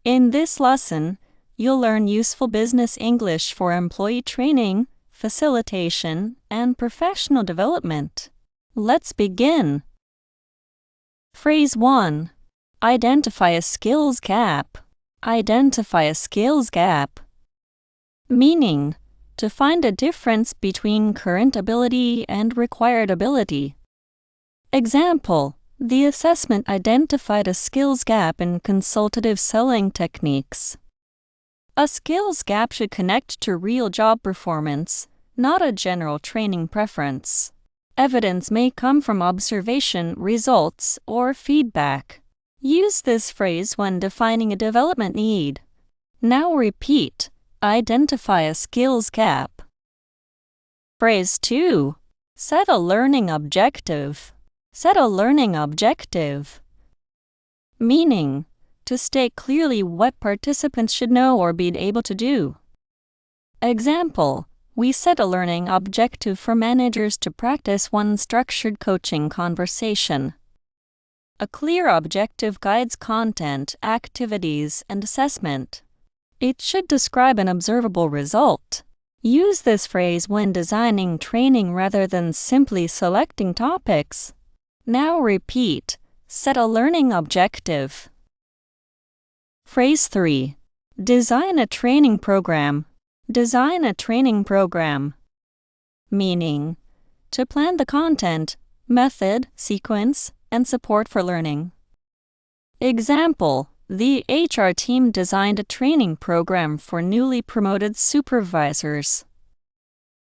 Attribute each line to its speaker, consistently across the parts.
Speaker 1: In this lesson, you'll learn useful business English for employee training, facilitation, and professional development. Let's begin. Phrase 1. Identify a skills gap. Identify a skills gap. Meaning, to find a difference between current ability and required ability. Example, the assessment identified a skills gap in consultative selling techniques. A skills gap should connect to real job performance, not a general training preference. Evidence may come from observation, results, or feedback. Use this phrase when defining a development need. Now repeat. Identify a skills gap. Phrase 2. Set a learning objective. Set a learning objective. Meaning, to state clearly what participants should know or be able to do. Example, we set a learning objective for managers to practice one structured coaching conversation. A clear objective guides content, activities, and assessment. It should describe an observable result. Use this phrase when designing training rather than simply selecting topics. Now repeat. Set a learning objective. Phrase 3. Design a training program. Design a training program. Meaning, to plan the content, method, sequence, and support for learning. Example, the HR team designed a training program for newly promoted supervisors.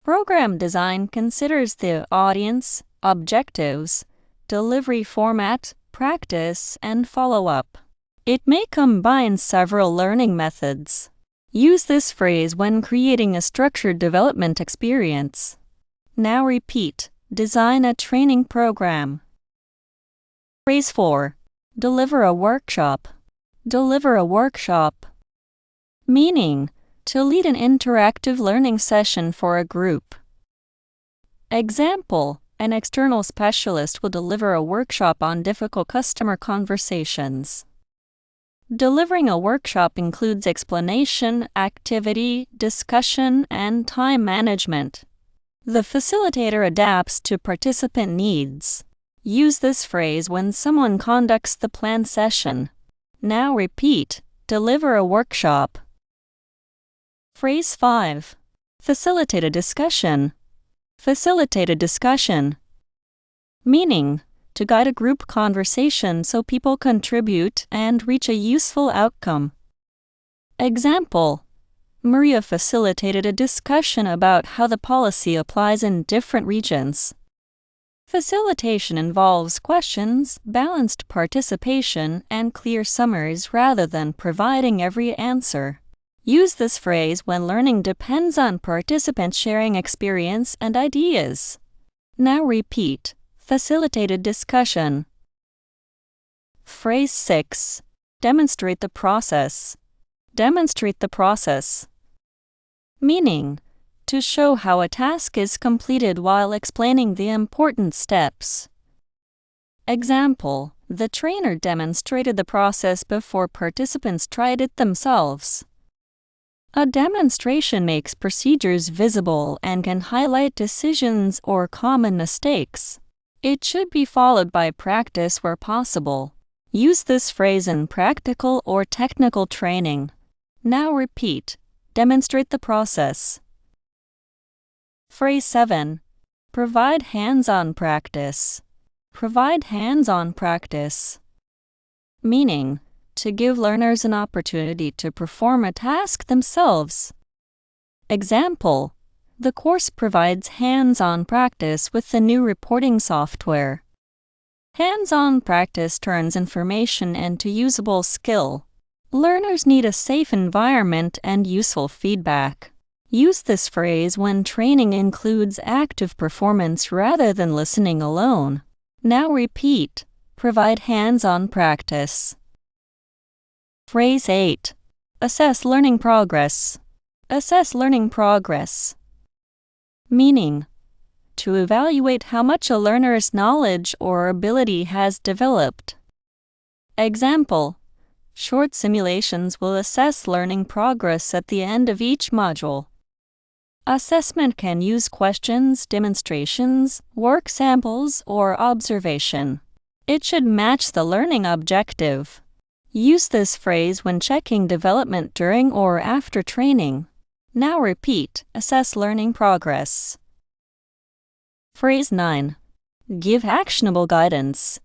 Speaker 1: Program design considers the audience, objectives, delivery format, practice, and follow-up. It may combine several learning methods. Use this phrase when creating a structured development experience. Now repeat. Design a training program. Phrase 4. Deliver a workshop. Deliver a workshop. Meaning, to lead an interactive learning session for a group. Example, an external specialist will deliver a workshop on difficult customer conversations. Delivering a workshop includes explanation, activity, discussion, and time management. The facilitator adapts to participant needs. Use this phrase when someone conducts the planned session. Now repeat. Deliver a workshop. Phrase 5. Facilitate a discussion. Facilitate a discussion. Meaning, to guide a group conversation so people contribute and reach a useful outcome. Example, Maria facilitated a discussion about how the policy applies in different regions. Facilitation involves questions, balanced participation, and clear summaries rather than providing every answer. Use this phrase when learning depends on participants sharing experience and ideas. Now repeat. Facilitated discussion. Phrase 6. Demonstrate the process. Demonstrate the process. Meaning, to show how a task is completed while explaining the important steps. Example, the trainer demonstrated the process before participants tried it themselves. A demonstration makes procedures visible and can highlight decisions or common mistakes. It should be followed by practice where possible. Use this phrase in practical or technical training. Now repeat. Demonstrate the process. Phrase 7. Provide hands-on practice. Provide hands-on practice. Meaning, to give learners an opportunity to perform a task themselves. Example, the course provides hands-on practice with the new reporting software. Hands-on practice turns information into usable skill. Learners need a safe environment and useful feedback. Use this phrase when training includes active performance rather than listening alone. Now repeat. Provide hands-on practice. Phrase 8. Assess learning progress. Assess learning progress. Meaning, to evaluate how much a learner's knowledge or ability has developed. Example, Short simulations will assess learning progress at the end of each module. Assessment can use questions, demonstrations, work samples, or observation. It should match the learning objective. Use this phrase when checking development during or after training. Now repeat, assess learning progress. Phrase 9. Give actionable guidance.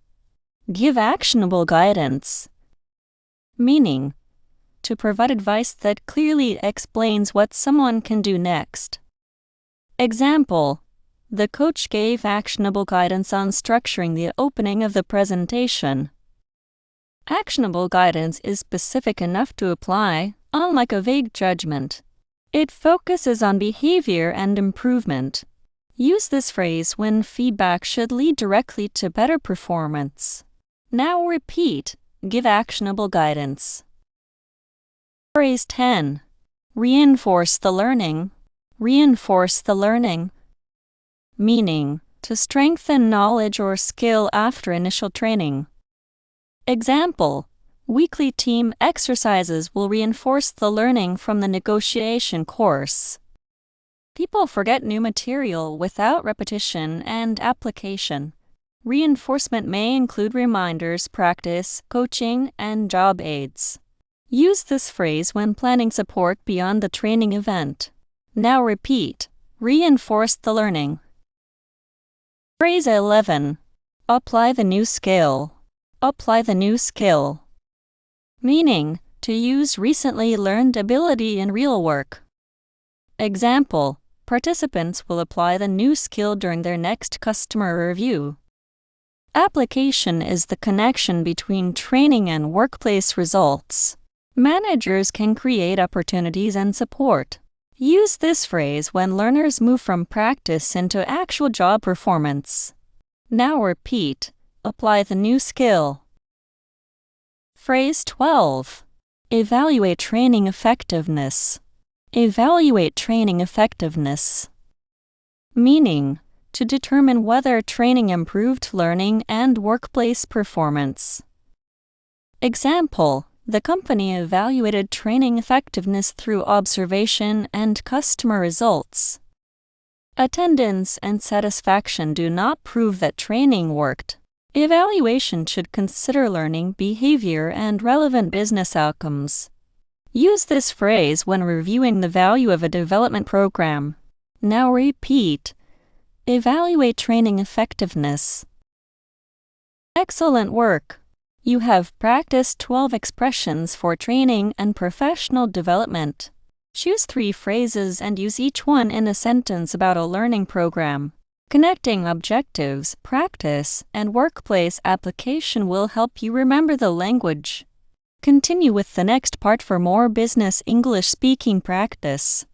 Speaker 1: Give actionable guidance. Meaning, to provide advice that clearly explains what someone can do next. Example: the coach gave actionable guidance on structuring the opening of the presentation. Actionable guidance is specific enough to apply, unlike a vague judgment. It focuses on behavior and improvement. Use this phrase when feedback should lead directly to better performance. Now repeat, give actionable guidance. Phrase 10. Reinforce the learning. Reinforce the learning. Meaning, to strengthen knowledge or skill after initial training. Example: weekly team exercises will reinforce the learning from the negotiation course. People forget new material without repetition and application. Reinforcement may include reminders, practice, coaching, and job aids. Use this phrase when planning support beyond the training event. Now repeat, reinforce the learning. Phrase 11. Apply the new skill. Apply the new skill. Meaning, to use recently learned ability in real work. Example: participants will apply the new skill during their next customer review. Application is the connection between training and workplace results. Managers can create opportunities and support. Use this phrase when learners move from practice into actual job performance. Now repeat, apply the new skill. Phrase 12. Evaluate training effectiveness. Evaluate training effectiveness. Meaning, to determine whether training improved learning and workplace performance. Example: the company evaluated training effectiveness through observation and customer results. Attendance and satisfaction do not prove that training worked. Evaluation should consider learning behavior and relevant business outcomes. Use this phrase when reviewing the value of a development program. Now repeat, evaluate training effectiveness. Excellent work! You have practiced 12 expressions for training and professional development. Choose 3 phrases and use each one in a sentence about a learning program. Connecting objectives, practice, and workplace application will help you remember the language. Continue with the next part for more business English speaking practice.